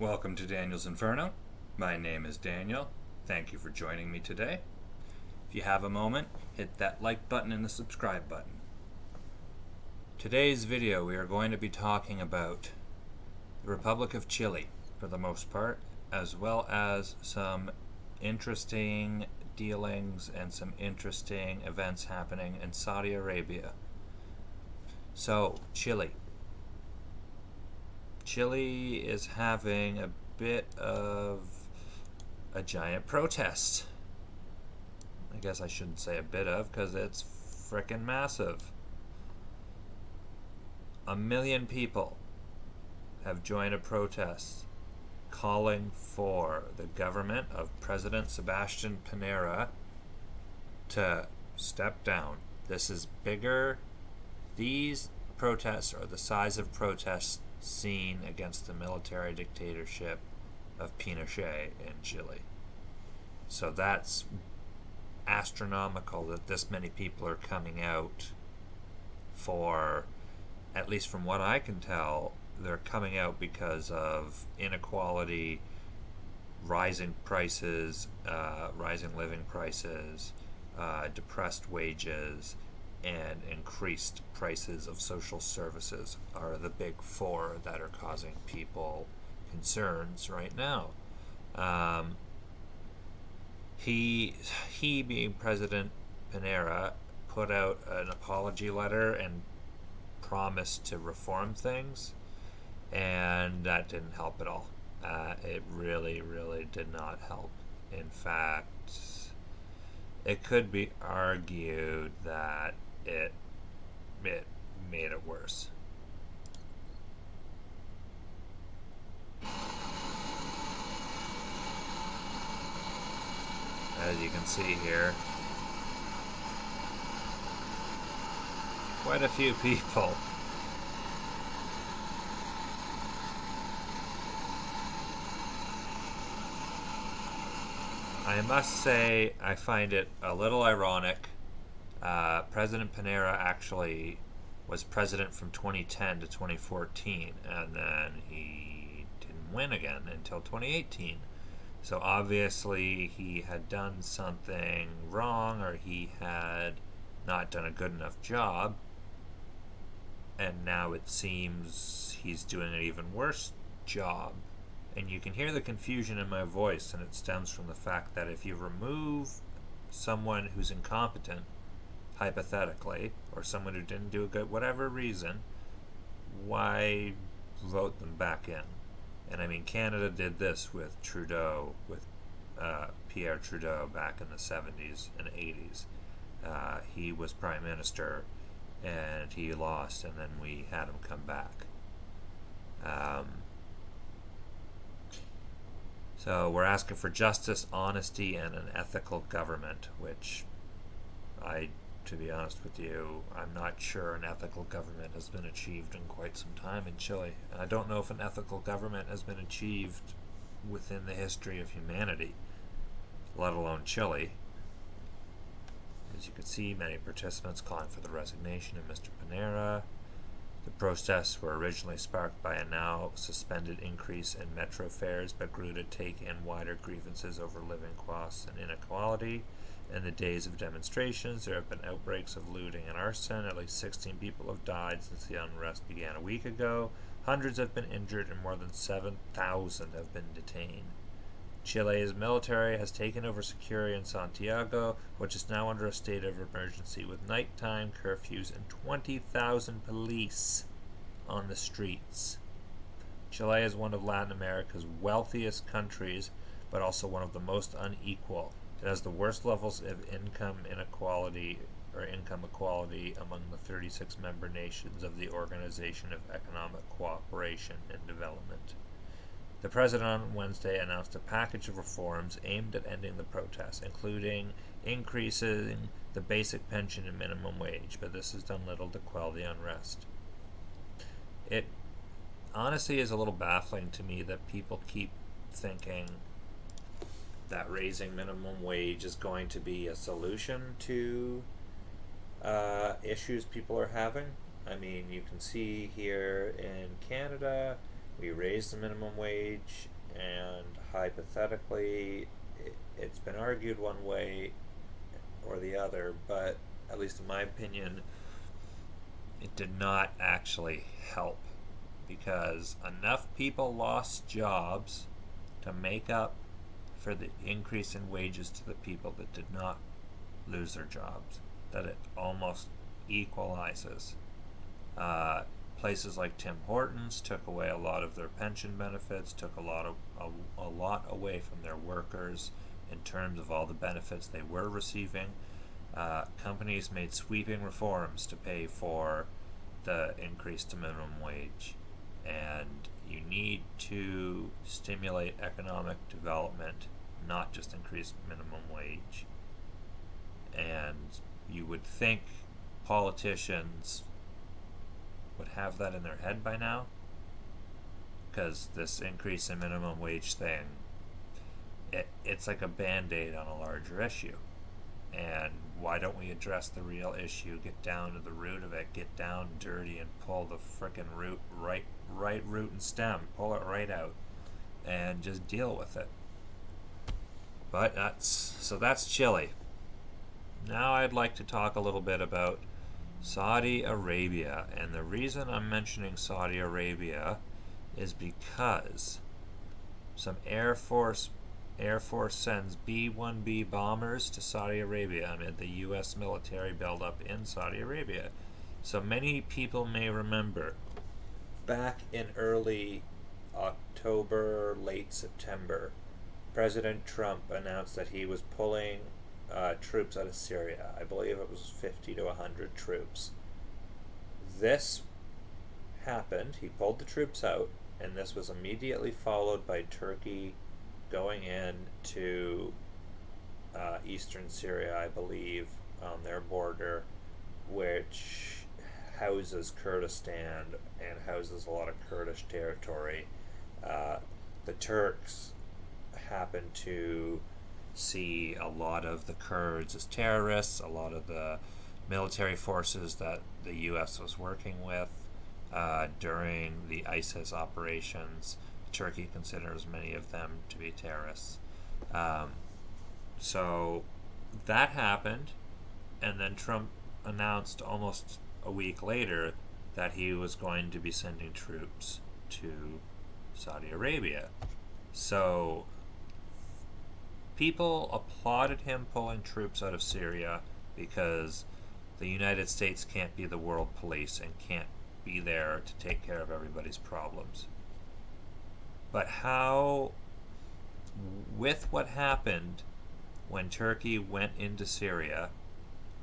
Welcome to Daniel's Inferno. My name is Daniel. Thank you for joining me today. If you have a moment, hit that like button and the subscribe button. Today's video we are going to be talking about the Republic of Chile for the most part, as well as some interesting dealings and some interesting events happening in Saudi Arabia. So, Chile. Chile is having a bit of a giant protest. I guess I shouldn't say a bit of, because it's frickin' massive. 1 million people have joined a protest calling for the government of President Sebastian Pinera to step down. This is bigger. These protests are the size of protests seen against the military dictatorship of Pinochet in Chile. So that's astronomical that this many people are coming out for, at least from what I can tell, they're coming out because of inequality, rising prices, rising living prices, depressed wages, and increased prices of social services are the big four that are causing people concerns right now. He being President Pinera, put out an apology letter and promised to reform things, and that didn't help at all. It really, really did not help. In fact, it could be argued that it made it worse. As you can see here, quite a few people. I must say, I find it a little ironic. President Pinera actually was president from 2010 to 2014, and then he didn't win again until 2018. So obviously he had done something wrong, or he had not done a good enough job, and now it seems he's doing an even worse job. And you can hear the confusion in my voice, and it stems from the fact that if you remove someone who's incompetent, hypothetically, or someone who didn't do a good whatever reason, why vote them back in? And I mean, Canada did this with Trudeau, with Pierre Trudeau back in the 70s and 80s. He was prime minister and he lost, and then we had him come back. So we're asking for justice, honesty, and an ethical government, which to be honest with you, I'm not sure an ethical government has been achieved in quite some time in Chile. And I don't know if an ethical government has been achieved within the history of humanity, let alone Chile. As you can see, many participants calling for the resignation of Mr. Pinera. The protests were originally sparked by a now suspended increase in metro fares, but grew to take in wider grievances over living costs and inequality. In the days of demonstrations, there have been outbreaks of looting and arson. At least 16 people have died since the unrest began a week ago. Hundreds have been injured and more than 7,000 have been detained. Chile's military has taken over security in Santiago, which is now under a state of emergency with nighttime curfews and 20,000 police on the streets. Chile is one of Latin America's wealthiest countries, but also one of the most unequal. It has the worst levels of income inequality or income equality among the 36 member nations of the Organization of Economic Cooperation and Development. The president on Wednesday announced a package of reforms aimed at ending the protests, including increasing the basic pension and minimum wage, but this has done little to quell the unrest. It honestly is a little baffling to me that people keep thinking that raising minimum wage is going to be a solution to issues people are having. I mean, you can see here in Canada, we raise the minimum wage, and hypothetically, it's been argued one way or the other, but at least in my opinion, it did not actually help because enough people lost jobs to make up for the increase in wages to the people that did not lose their jobs, that it almost equalizes. Places like Tim Hortons took away a lot of their pension benefits, took a lot away from their workers in terms of all the benefits they were receiving. Companies made sweeping reforms to pay for the increase to minimum wage, and you need to stimulate economic development, not just increase minimum wage. And you would think politicians would have that in their head by now, because this increase in minimum wage thing, it's like a band-aid on a larger issue. And why don't we address the real issue, get down to the root of it, get down dirty and pull the frickin' root, right root and stem, pull it right out and just deal with it. But that's Chile. Now I'd like to talk a little bit about Saudi Arabia, and the reason I'm mentioning Saudi Arabia is because some Air Force sends B-1B bombers to Saudi Arabia amid the U.S. military buildup in Saudi Arabia. So many people may remember back in early October, late September, President Trump announced that he was pulling troops out of Syria. I believe it was 50 to 100 troops. This happened. He pulled the troops out, and this was immediately followed by Turkey going in to eastern Syria, I believe, on their border, which houses Kurdistan and houses a lot of Kurdish territory. The Turks happen to see a lot of the Kurds as terrorists, a lot of the military forces that the U.S. was working with during the ISIS operations. Turkey considers many of them to be terrorists. So that happened, and then Trump announced almost a week later that he was going to be sending troops to Saudi Arabia. So people applauded him pulling troops out of Syria because the United States can't be the world police and can't be there to take care of everybody's problems. But how, with what happened when Turkey went into Syria,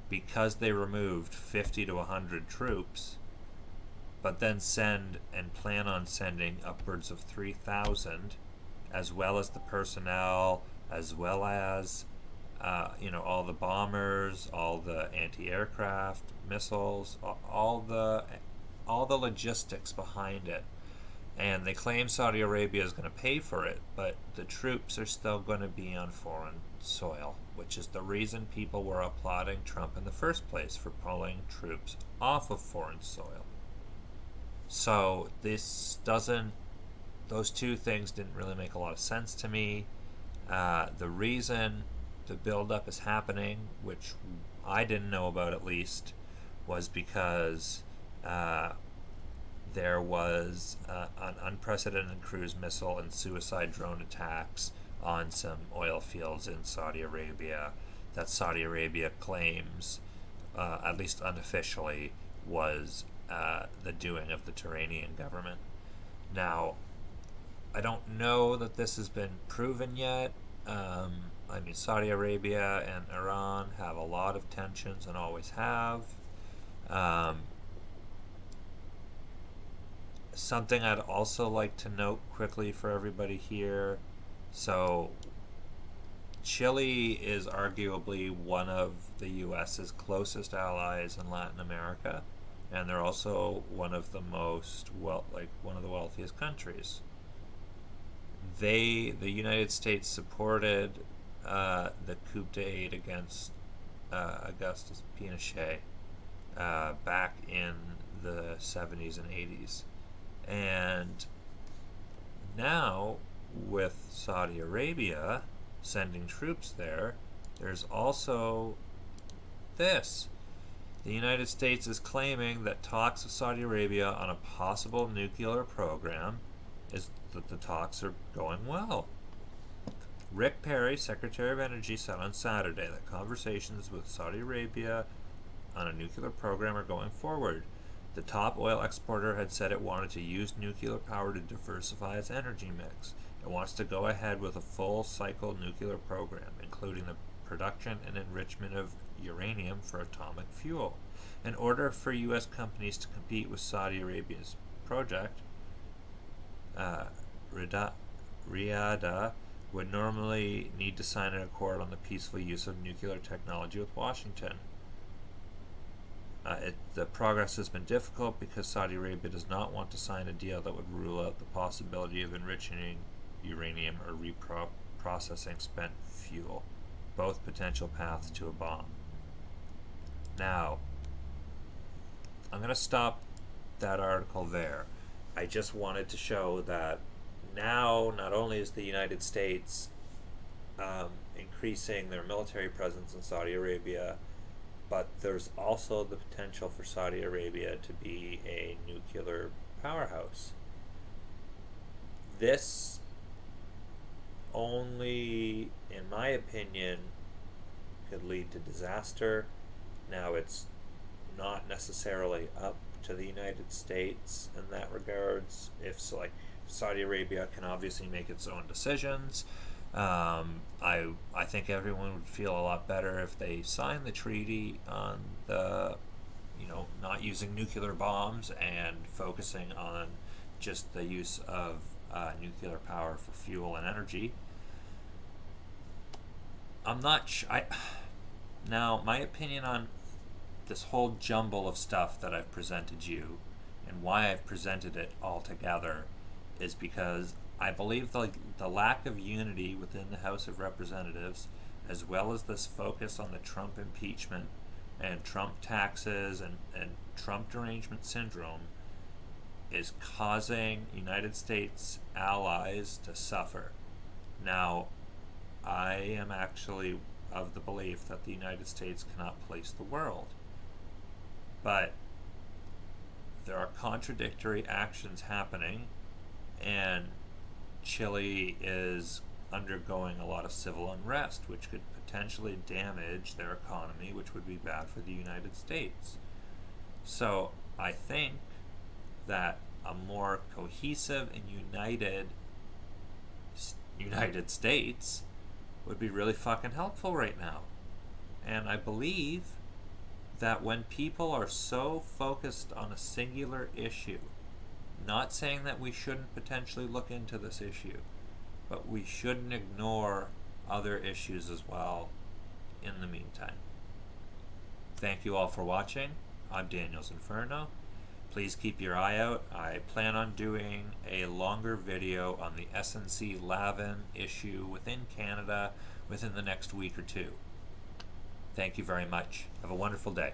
because they removed 50 to 100 troops, but then send and plan on sending upwards of 3,000, as well as the personnel, as well as all the bombers, all the anti-aircraft missiles, all the logistics behind it. And they claim Saudi Arabia is going to pay for it, but the troops are still going to be on foreign soil, which is the reason people were applauding Trump in the first place for pulling troops off of foreign soil. So those two things didn't really make a lot of sense to me. The reason the buildup is happening, which I didn't know about at least, was because there was an unprecedented cruise missile and suicide drone attacks on some oil fields in Saudi Arabia that Saudi Arabia claims, at least unofficially, was the doing of the Turanian government. Now, I don't know that this has been proven yet. Saudi Arabia and Iran have a lot of tensions and always have. Something I'd also like to note quickly for everybody here. So, Chile is arguably one of the U.S.'s closest allies in Latin America, and they're also one of the one of the wealthiest countries. The United States supported the coup d'etat against Augustus Pinochet back in the 70s and 80s. And Now, with Saudi Arabia sending troops there, there's also this. The United States is claiming that talks with Saudi Arabia on a possible nuclear program is that the talks are going well. Rick Perry, Secretary of Energy, said on Saturday that conversations with Saudi Arabia on a nuclear program are going forward. The top oil exporter had said it wanted to use nuclear power to diversify its energy mix. It wants to go ahead with a full cycle nuclear program, including the production and enrichment of uranium for atomic fuel. In order for U.S. companies to compete with Saudi Arabia's project, Riyadh would normally need to sign an accord on the peaceful use of nuclear technology with Washington. The progress has been difficult because Saudi Arabia does not want to sign a deal that would rule out the possibility of enriching uranium or reprocessing spent fuel, both potential paths to a bomb. Now, I'm going to stop that article there. I just wanted to show that now not only is the United States increasing their military presence in Saudi Arabia, but there's also the potential for Saudi Arabia to be a nuclear powerhouse. This only, in my opinion, could lead to disaster. Now, it's not necessarily up to the United States in that regards. If Saudi Arabia can obviously make its own decisions. I think everyone would feel a lot better if they signed the treaty on the, not using nuclear bombs and focusing on just the use of nuclear power for fuel and energy. I'm not sure. Now, my opinion on this whole jumble of stuff that I've presented you and why I've presented it all together is because I believe the lack of unity within the House of Representatives, as well as this focus on the Trump impeachment and Trump taxes and Trump derangement syndrome, is causing United States allies to suffer. Now, I am actually of the belief that the United States cannot police the world. But there are contradictory actions happening, and Chile is undergoing a lot of civil unrest, which could potentially damage their economy, which would be bad for the United States. So I think that a more cohesive and united United States would be really fucking helpful right now. And I believe that when people are so focused on a singular issue, not saying that we shouldn't potentially look into this issue, but we shouldn't ignore other issues as well in the meantime. Thank you all for watching. I'm Daniel's Inferno. Please keep your eye out. I plan on doing a longer video on the SNC-Lavalin issue within Canada within the next week or two. Thank you very much. Have a wonderful day.